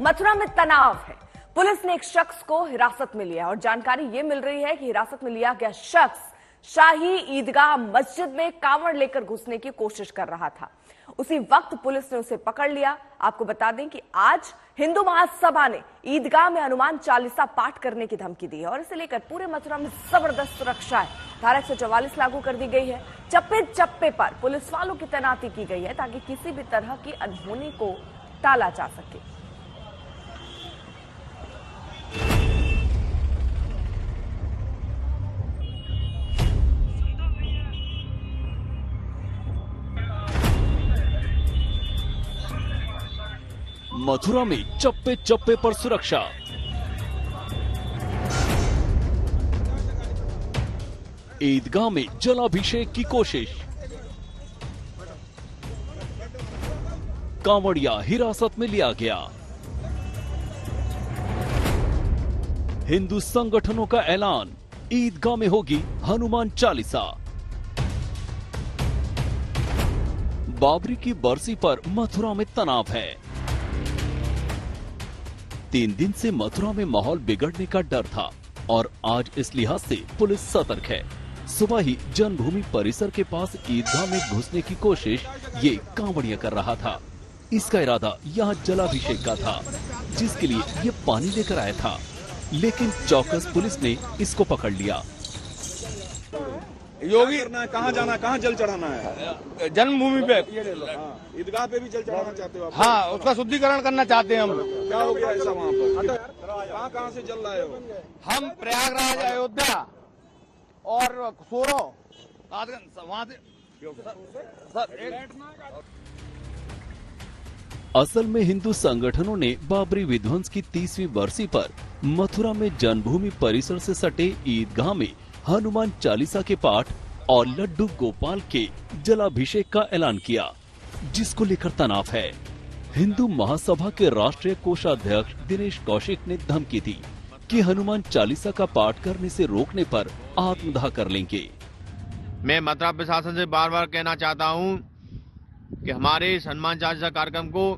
मथुरा में तनाव है। पुलिस ने एक शख्स को हिरासत में लिया और जानकारी यह मिल रही है कि हिरासत में लिया गया शख्स शाही ईदगाह मस्जिद में कांवड़ लेकर घुसने की कोशिश कर रहा था। उसी वक्त पुलिस ने उसे पकड़ लिया। आपको बता दें कि आज हिंदू महासभा ने ईदगाह में हनुमान चालीसा पाठ करने की धमकी दी है और इसे लेकर पूरे मथुरा में जबरदस्त सुरक्षा है। धारा 144 लागू कर दी गई है। चप्पे चप्पे पर पुलिस वालों की तैनाती की गई है ताकि किसी भी तरह की अनहोनी को टाला जा सके। मथुरा में चप्पे चप्पे पर सुरक्षा। ईदगाह में जलाभिषेक की कोशिश। कांवड़िया हिरासत में लिया गया। हिंदू संगठनों का ऐलान, ईदगाह में होगी हनुमान चालीसा। बाबरी की बरसी पर मथुरा में तनाव है। 3 दिन से मथुरा में माहौल बिगड़ने का डर था और आज इस लिहाज से पुलिस सतर्क है। सुबह ही जन्मभूमि परिसर के पास ईदगाह में घुसने की कोशिश ये कांवड़िया कर रहा था। इसका इरादा यहाँ जलाभिषेक का था, जिसके लिए ये पानी लेकर आया था, लेकिन चौकस पुलिस ने इसको पकड़ लिया। योगी कहाँ जाना, कहाँ जल चढ़ाना है? जन्मभूमि पे। ईदगाह पे भी जल चढ़ाना चाहते हो आप? हाँ, उसका शुद्धिकरण करना चाहते हैं हम। क्या हो गया ऐसा वहाँ पर? कहाँ से जल लाए हो? हम प्रयागराज, अयोध्या और सोरो वहाँ से। असल में हिंदू संगठनों ने बाबरी विध्वंस की 30वीं बरसी पर मथुरा में जन्मभूमि परिसर से सटे ईदगाह में हनुमान चालीसा के पाठ और लड्डू गोपाल के जलाभिषेक का ऐलान किया, जिसको लेकर तनाव है। हिंदू महासभा के राष्ट्रीय कोषाध्यक्ष दिनेश कौशिक ने धमकी दी कि हनुमान चालीसा का पाठ करने से रोकने पर आत्मदाह कर लेंगे। मैं मथुरा प्रशासन से बार बार कहना चाहता हूँ कि हमारे इस हनुमान चालीसा कार्यक्रम को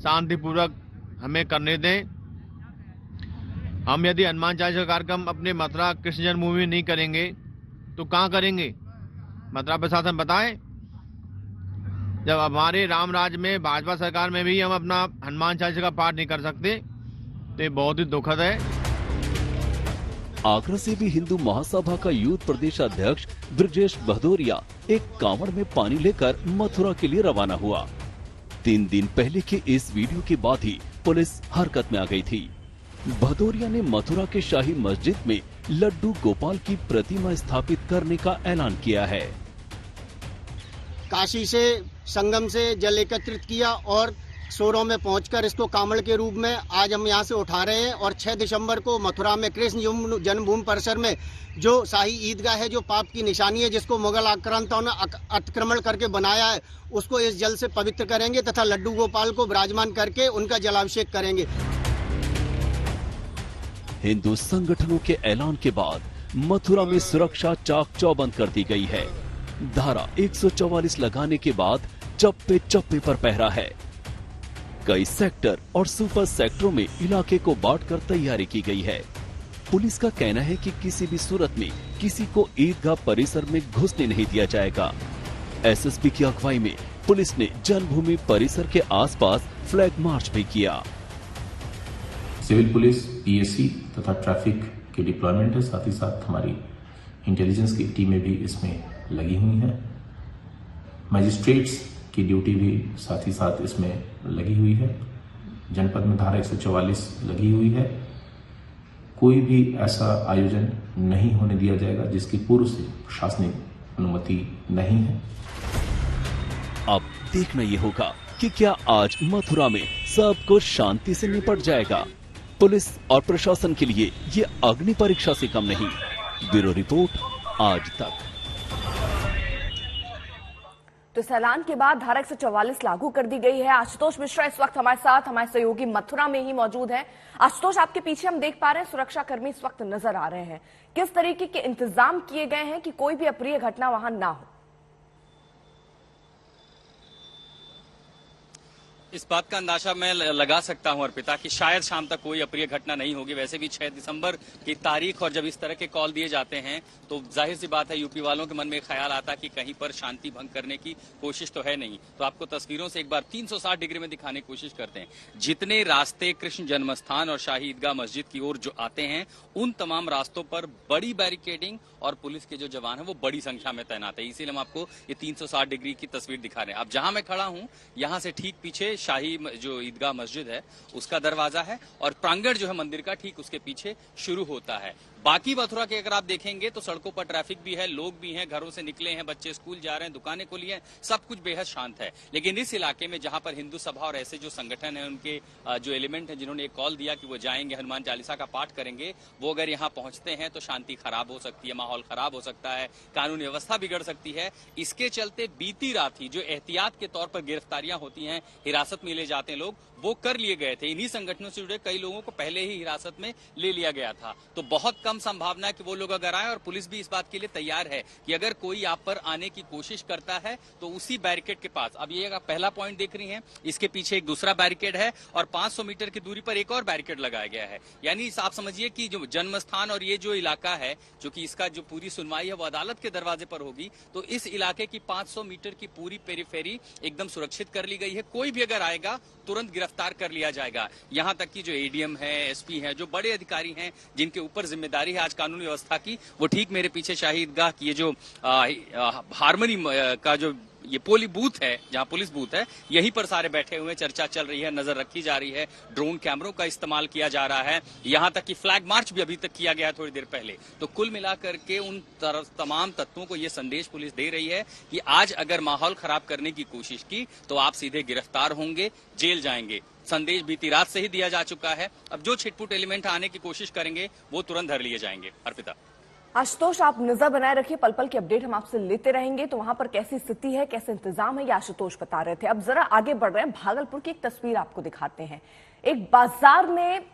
शांतिपूर्वक हमें करने दें। हम यदि हनुमान चालीसा कार्यक्रम अपने मथुरा कृष्ण जन्मभूमि में नहीं करेंगे तो कहाँ करेंगे? मथुरा प्रशासन बताए। जब हमारे राम राज्य में भाजपा सरकार में भी हम अपना हनुमान चालीसा का पाठ नहीं कर सकते तो ये बहुत ही दुखद है। आगरा से भी हिंदू महासभा का यूथ प्रदेश अध्यक्ष ब्रजेश भदौरिया एक कांवड़ में पानी लेकर मथुरा के लिए रवाना हुआ। 3 दिन पहले के इस वीडियो के बाद ही पुलिस हरकत में आ गई थी। भदौरिया ने मथुरा के शाही मस्जिद में लड्डू गोपाल की प्रतिमा स्थापित करने का ऐलान किया है। काशी से संगम से जल एकत्रित किया और सोरों में पहुंचकर इसको कांवड़ के रूप में आज हम यहां से उठा रहे हैं और 6 दिसंबर को मथुरा में कृष्ण जन्मभूमि परिसर में जो शाही ईदगाह है, जो पाप की निशानी है, जिसको मुगल आक्रांताओं ने अतिक्रमण करके बनाया है, उसको इस जल से पवित्र करेंगे तथा लड्डू गोपाल को विराजमान करके उनका जलाभिषेक करेंगे। हिंदू संगठनों के ऐलान के बाद मथुरा में सुरक्षा चाक चौबंद कर दी गई है। धारा 144 लगाने के बाद चप्पे चप्पे पर पहरा है। कई सेक्टर और सुपर सेक्टरों में इलाके को बांटकर तैयारी की गई है। पुलिस का कहना है कि किसी भी सूरत में किसी को ईदगाह परिसर में घुसने नहीं दिया जाएगा। एसएसपी की अगुवाई में पुलिस ने जन्मभूमि परिसर के आसपास फ्लैग मार्च भी किया। सिविल पुलिस, पीएससी तथा ट्रैफिक की डिप्लॉयमेंट है। साथ ही साथ हमारी इंटेलिजेंस की टीमें भी इसमें लगी हुई हैं। मजिस्ट्रेट्स की ड्यूटी भी साथ ही साथ इसमें लगी हुई है। जनपद में धारा 144 लगी हुई है। कोई भी ऐसा आयोजन नहीं होने दिया जाएगा जिसकी पूर्व से प्रशासनिक अनुमति नहीं है। अब देखना ये होगा कि क्या आज मथुरा में सब कुछ शांति से निपट जाएगा। पुलिस और प्रशासन के लिए ये अग्नि परीक्षा से कम नहीं। ब्यूरो रिपोर्ट, आज तक। तो इस ऐलान के बाद धारा 144 लागू कर दी गई है। आशुतोष मिश्रा इस वक्त हमारे साथ, हमारे सहयोगी मथुरा में ही मौजूद हैं। आशुतोष, आपके पीछे हम देख पा रहे हैं सुरक्षा कर्मी इस वक्त नजर आ रहे हैं। किस तरीके के इंतजाम किए गए हैं कि कोई भी अप्रिय घटना वहां ना हो? इस बात का अंदाजा मैं लगा सकता हूं अर्पिता कि शायद शाम तक कोई अप्रिय घटना नहीं होगी। वैसे भी 6 दिसंबर की तारीख और जब इस तरह के कॉल दिए जाते हैं तो जाहिर सी बात है यूपी वालों के मन में ख्याल आता कि कहीं पर शांति भंग करने की कोशिश तो है नहीं। तो आपको तस्वीरों से एक बार 360 डिग्री में दिखाने की कोशिश करते हैं। जितने रास्ते कृष्ण जन्मस्थान और शाही ईदगाह मस्जिद की ओर जो आते हैं उन तमाम रास्तों पर बड़ी बैरिकेडिंग और पुलिस के जो जवान हैं वो बड़ी संख्या में तैनात है। इसीलिए हम आपको ये 360 डिग्री की तस्वीर दिखा रहे हैं। अब जहां मैं खड़ा हूं यहां से ठीक पीछे शाही जो ईदगाह मस्जिद है उसका दरवाजा है और प्रांगण जो है मंदिर का ठीक उसके पीछे शुरू होता है। बाकी मथुरा के अगर आप देखेंगे तो सड़कों पर ट्रैफिक भी है, लोग भी हैं, घरों से निकले हैं, बच्चे स्कूल जा रहे हैं, दुकानें खुली हैं, सब कुछ बेहद शांत है। लेकिन इस इलाके में जहां पर हिंदू सभा और ऐसे जो संगठन है उनके जो एलिमेंट है जिन्होंने एक कॉल दिया कि वो जाएंगे हनुमान चालीसा का पाठ करेंगे, वो अगर यहाँ पहुंचते हैं तो शांति खराब हो सकती है, माहौल खराब हो सकता है, कानून व्यवस्था बिगड़ सकती है। इसके चलते बीती रात ही जो एहतियात के तौर पर गिरफ्तारियां होती हैं, हिरासत में ले जाते हैं लोग, वो कर लिए गए थे। इन्हीं संगठनों से जुड़े कई लोगों को पहले ही हिरासत में ले लिया गया था। तो बहुत कम संभावना है कि वो लोग अगर आए, और पुलिस भी इस बात के लिए तैयार है कि अगर कोई आप पर आने की कोशिश करता है तो उसी बैरिकेड के पास, अब ये आप पहला पॉइंट देख रही हैं, इसके पीछे एक दूसरा बैरिकेड है और 500 मीटर की दूरी पर एक और बैरिकेड लगाया गया है। यानी आप समझिए कि जो जन्म स्थान और ये जो इलाका है, जो कि इसका जो पूरी सुनवाई है वो अदालत के दरवाजे पर होगी, तो इस इलाके की 500 मीटर की पूरी पेरीफेरी एकदम सुरक्षित कर ली गई है। कोई भी अगर आएगा तुरंत गिरफ्तार कर लिया जाएगा। यहां तक कि जो एडीएम है, एसपी है, जो बड़े अधिकारी हैं जिनके ऊपर जिम्मेदारी है आज कानून व्यवस्था की, वो ठीक मेरे पीछे शाही ईदगाह की ये जो हारमोनी का जो ये पोली बूथ है, जहां पुलिस बूथ है, यहीं पर सारे बैठे हुए, चर्चा चल रही है, नजर रखी जा रही है, ड्रोन कैमरों का इस्तेमाल किया जा रहा है, यहां तक कि फ्लैग मार्च भी अभी तक किया गया थोड़ी देर पहले। तो कुल मिलाकर के उन तमाम तत्वों को ये संदेश पुलिस दे रही है कि आज अगर माहौल खराब करने की कोशिश की तो आप सीधे गिरफ्तार होंगे, जेल जाएंगे। संदेश बीती रात से ही दिया जा चुका है। अब जो छिटपुट एलिमेंट आने की कोशिश करेंगे वो तुरंत धर लिए जाएंगे। अर्पिता। आशुतोष, आप नजर बनाए रखिए, पल पल की अपडेट हम आपसे लेते रहेंगे। तो वहां पर कैसी स्थिति है, कैसे इंतजाम है, ये आशुतोष बता रहे थे। अब जरा आगे बढ़ रहे हैं, भागलपुर की एक तस्वीर आपको दिखाते हैं। एक बाजार में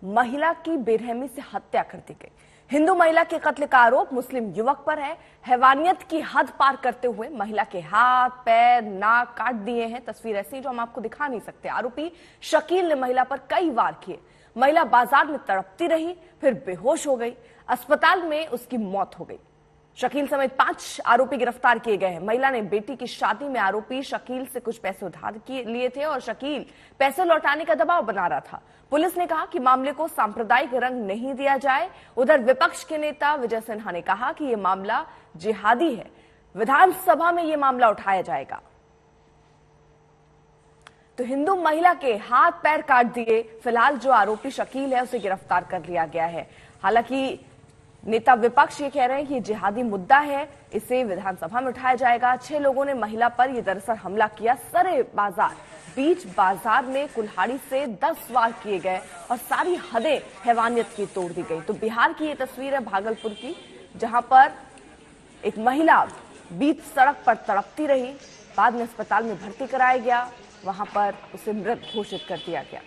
महिला की बेरहमी से हत्या कर दी गई। हिंदू महिला के कत्ल का आरोप मुस्लिम युवक पर है। हैवानियत की हद पार करते हुए महिला के हाथ, पैर, नाक काट दिए हैं। तस्वीर ऐसी जो हम आपको दिखा नहीं सकते। आरोपी शकील ने महिला पर कई वार किए। महिला बाजार में तड़पती रही, फिर बेहोश हो गई। अस्पताल में उसकी मौत हो गई। शकील समेत 5 आरोपी गिरफ्तार किए गए हैं। महिला ने बेटी की शादी में आरोपी शकील से कुछ पैसे उधार लिए थे और शकील पैसे लौटाने का दबाव बना रहा था। पुलिस ने कहा कि मामले को सांप्रदायिक रंग नहीं दिया जाए। उधर विपक्ष के नेता विजय सिन्हा ने कहा कि यह मामला जिहादी है, विधानसभा में यह मामला उठाया जाएगा। तो हिंदू महिला के हाथ पैर काट दिए। फिलहाल जो आरोपी शकील है उसे गिरफ्तार कर लिया गया है। हालांकि नेता विपक्ष ये कह रहे हैं कि जिहादी मुद्दा है, इसे विधानसभा में उठाया जाएगा। 6 लोगों ने महिला पर यह दरअसल हमला किया। सरे बाजार, बीच बाजार में कुल्हाड़ी से 10 वार किए गए और सारी हदें हैवानियत की तोड़ दी गई। तो बिहार की ये तस्वीर है भागलपुर की, जहां पर एक महिला बीच सड़क पर तड़पती रही, बाद में अस्पताल में भर्ती कराया गया, वहां पर उसे मृत घोषित कर दिया गया।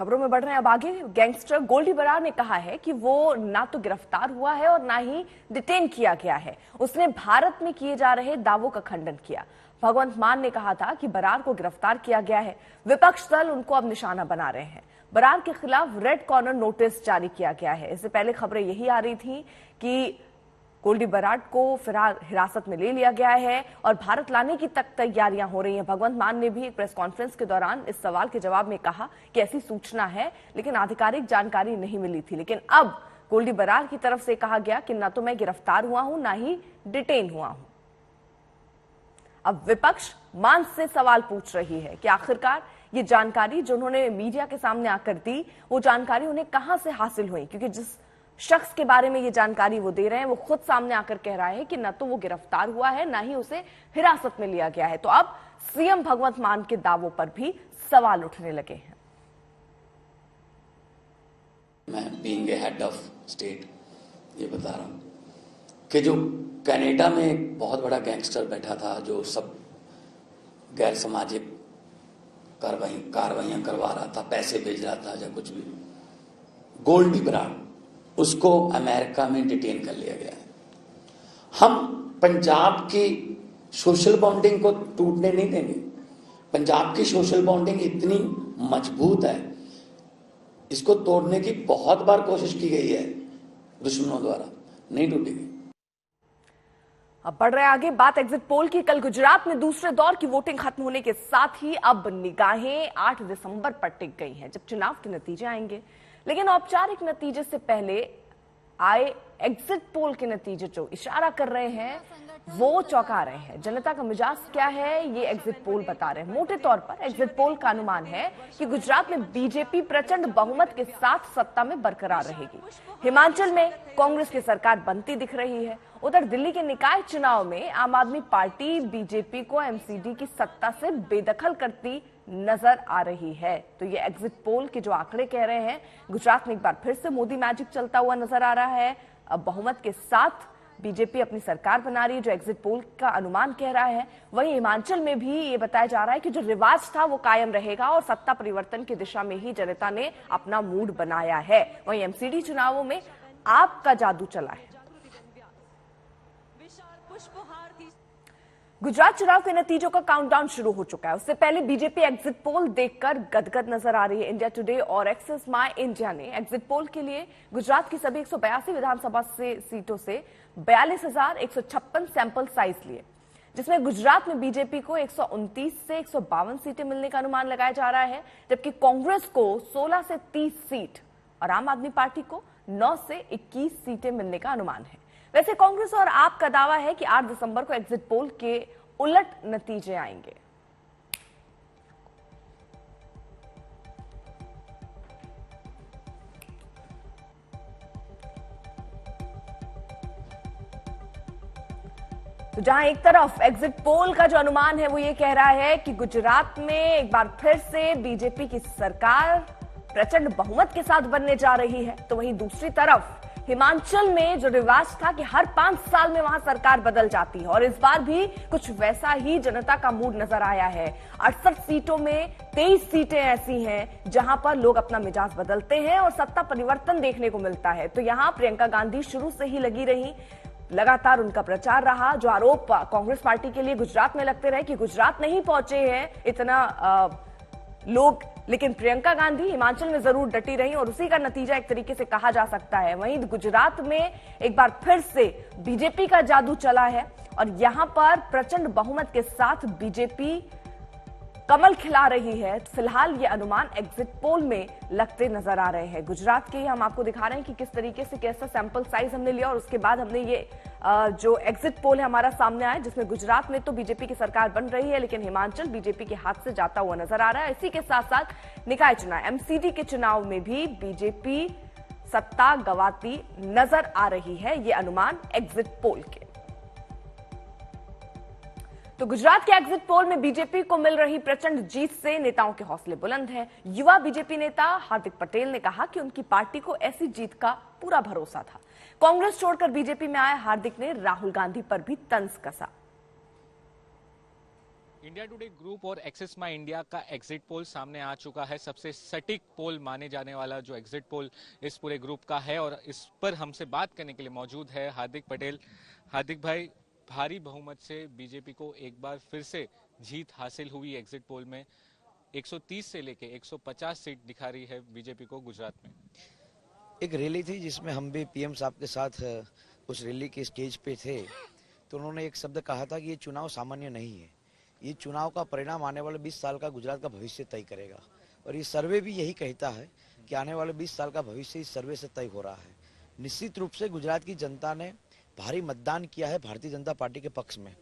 खबरों में बढ़ रहे हैं अब आगे। गैंगस्टर गोल्डी बरार ने कहा है कि वो ना तो गिरफ्तार हुआ है और ना ही डिटेन किया गया है। उसने भारत में किए जा रहे दावों का खंडन किया। भगवंत मान ने कहा था कि बरार को गिरफ्तार किया गया है। विपक्ष दल उनको अब निशाना बना रहे हैं। बरार के खिलाफ रेड कॉर्नर नोटिस जारी किया गया है। इससे पहले खबरें यही आ रही थी कि गोल्डी बरार को फिलहाल हिरासत में ले लिया गया है और भारत लाने की तक तैयारियां हो रही हैं। भगवंत मान ने भी एक प्रेस कॉन्फ्रेंस के दौरान इस सवाल के जवाब में कहा कि ऐसी सूचना है, लेकिन आधिकारिक जानकारी नहीं मिली थी। लेकिन अब गोल्डी बरार की तरफ से कहा गया कि न तो मैं गिरफ्तार हुआ हूं, ना ही डिटेन हुआ हूं। अब विपक्ष मान से सवाल पूछ रही है कि आखिरकार ये जानकारी जो उन्होंने मीडिया के सामने आकर दी, वो जानकारी उन्हें कहां से हासिल हुई, क्योंकि जिस शख्स के बारे में ये जानकारी वो दे रहे हैं वो खुद सामने आकर कह रहा है कि न तो वो गिरफ्तार हुआ है, ना ही उसे हिरासत में लिया गया है। तो अब सीएम भगवंत मान के दावों पर भी सवाल उठने लगे हैं। मैं being a head of state ये बता रहा हूं कि जो कनाडा में एक बहुत बड़ा गैंगस्टर बैठा था, जो सब गैर सामाजिक कार्रवाइयां करवा रहा था, पैसे भेज रहा था या कुछ भी, गोल्डी बराड़, उसको अमेरिका में डिटेन कर लिया गया है। हम पंजाब की सोशल बॉन्डिंग को टूटने नहीं देंगे। पंजाब की सोशल बॉन्डिंग इतनी मजबूत है, इसको तोड़ने की बहुत बार कोशिश की गई है दुश्मनों द्वारा, नहीं टूटेगी। अब बढ़ रहे आगे, बात एग्जिट पोल की। कल गुजरात में दूसरे दौर की वोटिंग खत्म होने के साथ ही अब निगाहें 8 दिसंबर पर टिक गई हैं, जब चुनाव के नतीजे आएंगे। लेकिन औपचारिक नतीजे से पहले आए एग्जिट पोल के नतीजे जो इशारा कर रहे हैं वो चौंका रहे हैं। जनता का मिजाज क्या है ये एग्जिट पोल बता रहे हैं। मोटे तौर पर एग्जिट पोल का अनुमान है कि गुजरात में बीजेपी प्रचंड बहुमत के साथ सत्ता में बरकरार रहेगी। हिमाचल में कांग्रेस की सरकार बनती दिख रही है। उधर दिल्ली के निकाय चुनाव में आम आदमी पार्टी बीजेपी को एमसीडी की सत्ता से बेदखल करती नजर आ रही है। तो ये एग्जिट पोल के जो आंकड़े कह रहे हैं, गुजरात में एक बार फिर से मोदी मैजिक चलता हुआ नजर आ रहा है। अब बहुमत के साथ बीजेपी अपनी सरकार बना रही है, जो एग्जिट पोल का अनुमान कह रहा है। वहीं हिमाचल में भी ये बताया जा रहा है कि जो रिवाज था वो कायम रहेगा और सत्ता परिवर्तन की दिशा में ही जनता ने अपना मूड बनाया है। वहीं एमसीडी चुनावों में आपका जादू चला है। गुजरात चुनाव के नतीजों का काउंटडाउन शुरू हो चुका है। उससे पहले बीजेपी एग्जिट पोल देखकर गदगद नजर आ रही है। इंडिया टुडे और एक्सेस माय इंडिया ने एग्जिट पोल के लिए गुजरात की सभी 182 विधानसभा सीटों से 42,156 सैंपल साइज लिए, जिसमें गुजरात में बीजेपी को 129 से 152 सीटें मिलने का अनुमान लगाया जा रहा है, जबकि कांग्रेस को 16 से 30 सीट और आम आदमी पार्टी को 9 से 21 सीटें मिलने का अनुमान है। वैसे कांग्रेस और आप का दावा है कि 8 दिसंबर को एग्जिट पोल के उलट नतीजे आएंगे। तो जहां एक तरफ एग्जिट पोल का जो अनुमान है वो ये कह रहा है कि गुजरात में एक बार फिर से बीजेपी की सरकार प्रचंड बहुमत के साथ बनने जा रही है, तो वहीं दूसरी तरफ हिमाचल में जो रिवाज था कि हर 5 साल में वहां सरकार बदल जाती है और इस बार भी कुछ वैसा ही जनता का मूड नजर आया है। 68 सीटों में 23 सीटें ऐसी हैं जहां पर लोग अपना मिजाज बदलते हैं और सत्ता परिवर्तन देखने को मिलता है। तो यहां प्रियंका गांधी शुरू से ही लगी रही, लगातार उनका प्रचार रहा। जो आरोप कांग्रेस पार्टी के लिए गुजरात में लगते रहे कि गुजरात नहीं पहुंचे हैं इतना लोग, लेकिन प्रियंका गांधी हिमाचल में जरूर डटी रही और उसी का नतीजा एक तरीके से कहा जा सकता है। वहीं गुजरात में एक बार फिर से बीजेपी का जादू चला है और यहां पर प्रचंड बहुमत के साथ बीजेपी कमल खिला रही है। फिलहाल ये अनुमान एग्जिट पोल में लगते नजर आ रहे हैं। गुजरात के हम आपको दिखा रहे हैं कि किस तरीके से कैसा सैंपल साइज हमने लिया और उसके बाद हमने ये जो एग्जिट पोल है हमारा सामने आया, जिसमें गुजरात में तो बीजेपी की सरकार बन रही है लेकिन हिमाचल बीजेपी के हाथ से जाता हुआ नजर आ रहा है। इसी के साथ साथ निकाय चुनाव एमसीडी के चुनाव में भी बीजेपी सत्ता गंवाती नजर आ रही है, ये अनुमान एग्जिट पोल के। तो गुजरात के एग्जिट पोल में बीजेपी को मिल रही प्रचंड जीत से नेताओं के हौसले बुलंद हैं। युवा बीजेपी नेता हार्दिक पटेल ने कहा कि उनकी पार्टी को ऐसी जीत का पूरा भरोसा था। कांग्रेस छोड़कर बीजेपी में आए हार्दिक ने राहुल गांधी पर भी तंज कसा। इंडिया टुडे ग्रुप और एक्सेस माय इंडिया का एग्जिट पोल सामने आ चुका है। सबसे सटीक पोल माने जाने वाला जो एग्जिट पोल इस पूरे ग्रुप का है और इस पर हमसे बात करने के लिए मौजूद है हार्दिक पटेल। हार्दिक भाई, भारी बहुमत से बीजेपी को एक बार फिर से जीत हासिल हुई एग्जिट पोल में। 130 से लेके 150 सीट दिखा रही है बीजेपी को गुजरात में। एक रैली थी जिसमें हम भी पीएम साहब के साथ उस रैली के स्टेज पे थे, तो उन्होंने एक शब्द कहा था कि ये चुनाव सामान्य नहीं है, ये चुनाव का परिणाम आने वाले 20 साल का गुजरात का भविष्य तय करेगा। और ये सर्वे भी यही कहता है कि आने वाले 20 साल का भविष्य इस सर्वे से तय हो रहा है। निश्चित रूप से गुजरात की जनता ने भारी मतदान किया है भारतीय जनता पार्टी के पक्ष में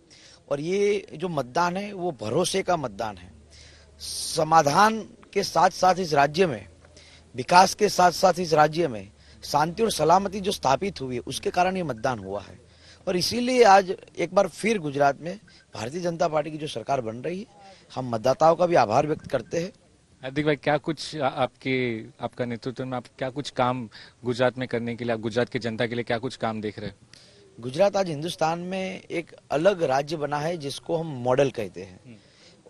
और ये जो मतदान है वो भरोसे का मतदान है। समाधान के साथ साथ इस राज्य में, विकास के साथ साथ इस राज्य में शांति और सलामती जो स्थापित हुई है उसके कारण ये मतदान हुआ है और इसीलिए आज एक बार फिर गुजरात में भारतीय जनता पार्टी की जो सरकार बन रही है, हम मतदाताओं का भी आभार व्यक्त करते हैं। हार्दिक भाई, क्या कुछ आपका नेतृत्व में आप क्या कुछ काम गुजरात में करने के लिए, गुजरात की जनता के लिए क्या कुछ काम देख रहे हैं? गुजरात आज हिंदुस्तान में एक अलग राज्य बना है जिसको हम मॉडल कहते हैं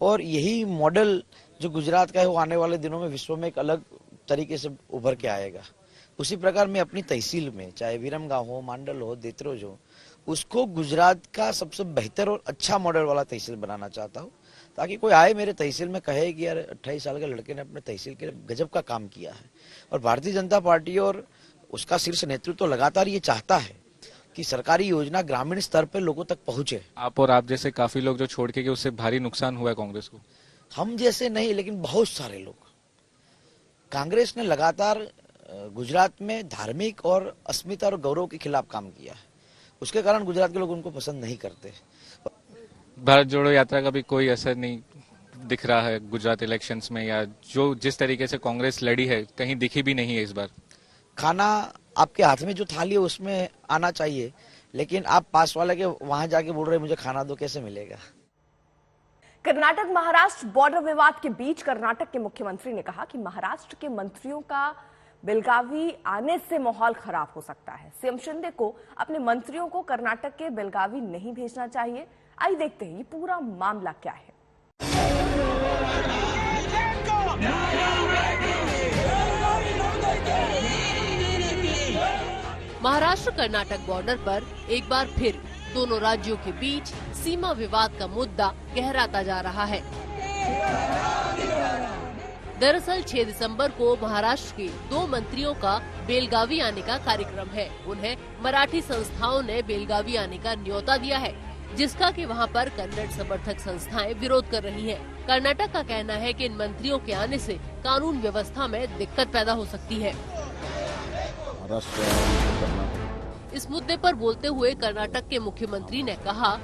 और यही मॉडल जो गुजरात का है वो आने वाले दिनों में विश्व में एक अलग तरीके से उभर के आएगा। उसी प्रकार मैं अपनी तहसील में, चाहे विरमगांव हो, मांडल हो, देत्रोज हो, उसको गुजरात का सबसे बेहतर और अच्छा मॉडल वाला तहसील बनाना चाहता हूँ, ताकि कोई आए मेरे तहसील में कहे कि यार 28 साल के लड़के ने अपने तहसील के लिए गजब का काम किया है। और भारतीय जनता पार्टी और उसका शीर्ष नेतृत्व तो लगातार ये चाहता है कि सरकारी योजना ग्रामीण स्तर पर लोगों तक पहुंचे। आप जैसे काफी लोग जो छोड़ के गए, उससे भारी नुकसान हुआ है कांग्रेस को। हम जैसे नहीं, लेकिन बहुत सारे लोग। कांग्रेस ने लगातार गुजरात में धार्मिक और अस्मिता और गौरव के खिलाफ काम किया है, उसके कारण गुजरात के लोग उनको पसंद नहीं करते। भारत जोड़ो यात्रा का भी कोई असर नहीं दिख रहा है गुजरात इलेक्शंस में, या जो जिस तरीके से कांग्रेस लड़ी है कहीं दिखी भी नहीं है इस बार। खाना आपके हाथ में जो थाली है उसमें आना चाहिए, लेकिन आप पास वाले के वहां जाके बोल रहे मुझे खाना दो, कैसे मिलेगा। कर्नाटक महाराष्ट्र बॉर्डर विवाद के बीच कर्नाटक के मुख्यमंत्री ने कहा कि महाराष्ट्र के मंत्रियों का बेलगावी आने से माहौल खराब हो सकता है। सीएम शिंदे को अपने मंत्रियों को कर्नाटक के बेलगावी नहीं भेजना चाहिए। आइए देखते हैं ये पूरा मामला क्या है। महाराष्ट्र कर्नाटक बॉर्डर पर एक बार फिर दोनों राज्यों के बीच सीमा विवाद का मुद्दा गहराता जा रहा है। दरअसल 6 दिसंबर को महाराष्ट्र के 2 मंत्रियों का बेलगावी आने का कार्यक्रम है। उन्हें मराठी संस्थाओं ने बेलगावी आने का न्योता दिया है, जिसका कि वहां पर कन्नड़ समर्थक संस्थाएं विरोध कर रही हैं। कर्नाटक का कहना है कि इन मंत्रियों के आने से कानून व्यवस्था में दिक्कत पैदा हो सकती है। इस मुद्दे पर बोलते हुए कर्नाटक के मुख्यमंत्री ने कहा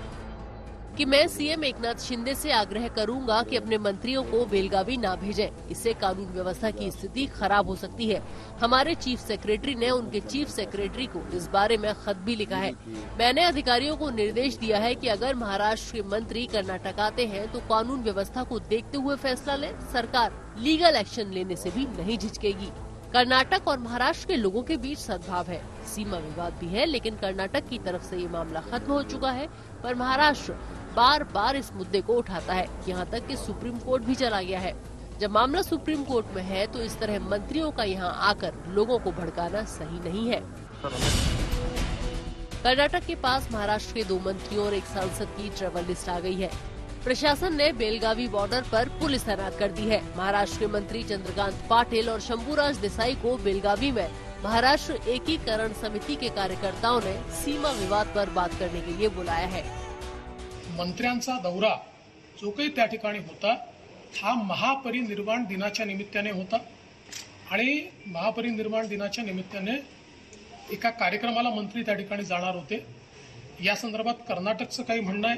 कि मैं सीएम एकनाथ शिंदे से आग्रह करूंगा कि अपने मंत्रियों को बेलगावी ना भेजें। इससे कानून व्यवस्था की स्थिति खराब हो सकती है। हमारे चीफ सेक्रेटरी ने उनके चीफ सेक्रेटरी को इस बारे में खत भी लिखा है। मैंने अधिकारियों को निर्देश दिया है कि अगर महाराष्ट्र के मंत्री कर्नाटक आते हैं तो कानून व्यवस्था को देखते हुए फैसला लें। सरकार लीगल एक्शन लेने से भी नहीं झिझकेगी। कर्नाटक और महाराष्ट्र के लोगों के बीच सद्भाव है, सीमा विवाद भी है, लेकिन कर्नाटक की तरफ से ये मामला खत्म हो चुका है, पर महाराष्ट्र बार बार इस मुद्दे को उठाता है। यहाँ तक कि सुप्रीम कोर्ट भी चला गया है। जब मामला सुप्रीम कोर्ट में है तो इस तरह मंत्रियों का यहाँ आकर लोगों को भड़काना सही नहीं है। कर्नाटक के पास महाराष्ट्र के 2 मंत्रियों और 1 सांसद की ट्रैवल लिस्ट आ गई है। प्रशासन ने बेलगावी बॉर्डर पर पुलिस तैनात कर दी है। महाराष्ट्र के मंत्री चंद्रकांत पाटिल और शंभूराज देसाई को बेलगावी में महाराष्ट्र एकीकरण समिति के कार्यकर्ताओं ने सीमा विवाद पर बात करने के लिए बुलाया है। मंत्र्यांचा दौरा जो काही त्या ठिकाणी होता हा महापरिनिर्वाण दिनाच्या निमित्ताने होता आणि महापरिनिर्वाण दिनाच्या निमित्ताने एका कार्यक्रमाला मंत्री त्या ठिकाणी जाणार होते। या संदर्भात कर्नाटकचं काही म्हणणं आहे,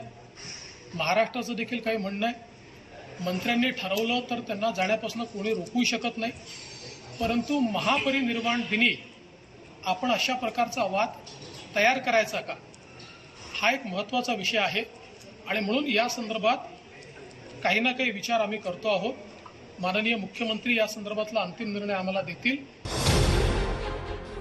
महाराष्ट्राचं देखील काही म्हणणं आहे। मंत्र्यांनी ठरवलं तर त्यांना जाण्यापासून कोणी रोखू शकत नाही, परंतु महापरिनिर्वाण दिनी आपण अशा प्रकारचा वाद तयार करायचा का, हा एक महत्त्वाचा विषय आहे आणि म्हणून या संदर्भात काही ना काही विचार आम्ही करतो आहोत। माननीय मुख्यमंत्री या संदर्भातला अंतिम निर्णय आम्हाला देतील।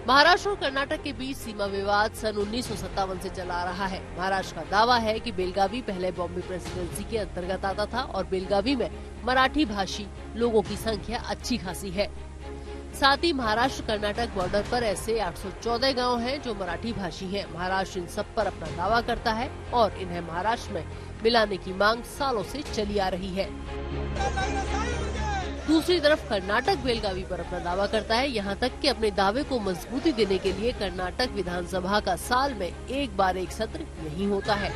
महाराष्ट्र और कर्नाटक के बीच सीमा विवाद सन 1957 से चला आ रहा है। महाराष्ट्र का दावा है कि बेलगावी पहले बॉम्बे प्रेसिडेंसी के अंतर्गत आता था और बेलगावी में मराठी भाषी लोगों की संख्या अच्छी खासी है। साथ ही महाराष्ट्र कर्नाटक बॉर्डर पर ऐसे 814 गांव हैं जो मराठी भाषी हैं। महाराष्ट्र इन सब पर अपना दावा करता है और इन्हें महाराष्ट्र में मिलाने की मांग सालों से चली आ रही है। दूसरी तरफ कर्नाटक बेलगावी पर अपना दावा करता है, यहाँ तक कि अपने दावे को मजबूती देने के लिए कर्नाटक विधानसभा का साल में एक बार एक सत्र यही होता है।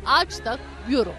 आज तक ब्यूरो।